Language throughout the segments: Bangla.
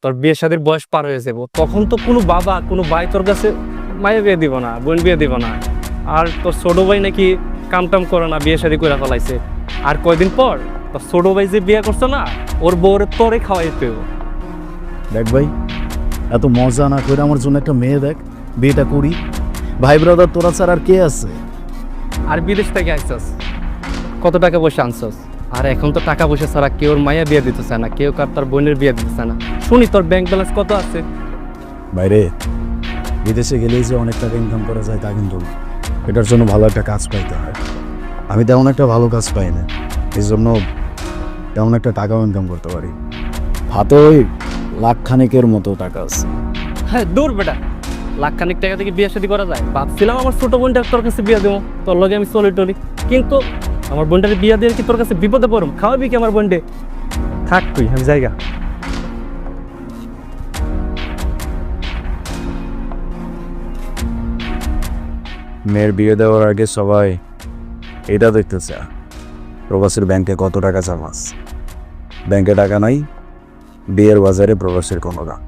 তোর বিয়ে শাদীর বয়স পার হয়ে যাবো, তখন তো কোনো বাবা কোনো ভাই তোর কাছে মায়ের বিয়ে দিব না, বোন বিয়ে দিব না। আর তোর ছোট ভাই নাকি কামটাম করে না, বিয়ে শাদী করে ফেলাইছে। আর কয়দিন পর তোর ছোট ভাই যে বিয়ে করছে না, ওর বউরে তোরে খাওয়াই পেও। দেখ ভাই, এত মজা না করে আমার জন্য একটা মেয়ে দেখ, বিয়েটা করি। ভাই ব্রাদার তোরা ছাড়া আর কে আছে? আর বিদেশ থেকে আইসস, কত টাকা পয়সা আনছস? আর এখন তো টাকা পয়সা ছাড়া কেউ মাইয়া বিয়ে দিতেছে না, কেউ কার তার বোনের বিয়ে দিতেছে না। শুনি তোর ব্যাংক ব্যালেন্স কত আছে? বাইরে বিদেশে গেলেই যে অনেক টাকা ইনকাম করা যায় তা কিন্তু না। এটার জন্য ভালো একটা কাজ পাইতে হয়। আমি তেমন একটা ভালো কাজ পাই না, এই জন্য তেমন একটা টাকাও ইনকাম করতে পারি। হাতে ওই লাখখানেকের মতো টাকা আছে। হ্যাঁ দূর বেটা, লাখখানিক টাকা থেকে বিয়ে শাদী করা যায়? ভাবছিলাম আমার ছোট বোনটা তোর কাছে বিয়ে দেবো, তোর লগে আমি চলি টলি, কিন্তু আমার বোনটাকে বিয়ে দিয়ে কি তোর কাছে বিপদে পড়ুম? খাওয়াবি কি আমার বোনটে? থাক তুই, আমি জায়গা। মেয়ের বিয়ে দেওয়ার আগে সবাই এটা দেখতে চায় প্রবাসীর ব্যাংকে কত টাকা জমাস। ব্যাংকে টাকা নাই, বিয়ের বাজারে প্রবাসীর কোনো দাম।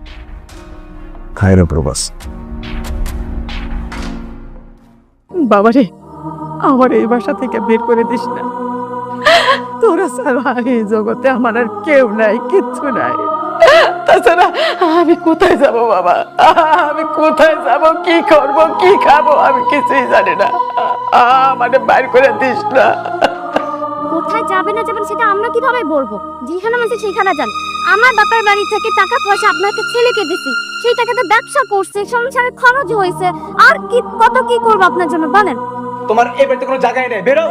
খায় রে প্রবাস। বাবারে, আমার এই বাসা থেকে বের করে দিস না। তোরা ছাড়া এই জগতে আমার আর কেউ নাই, কিচ্ছু নাই। তাছাড়া আমি কোথায় যাব বাবা? আমি কোথায় যাব, কি করব, কি খাবো, আমি কিছুই জানি না। আমারে বাইর করে দিস না। কোথায় যাবে না যাবেন সেটা আমরা কিভাবে বলবো? যেখানে আছে সেখানে যান। আমার বাবার বাড়ি থেকে টাকা পয়সা আপনাকে ছেলেকে দিছি, সেই টাকাতে ব্যবসা করছে, সংসারে খরচ হয়েছে, আর কি কত কি করবো আপনার জন্য বলেন? তোমার এই বাড়িতে কোনো জায়গায় নেই, বেরো।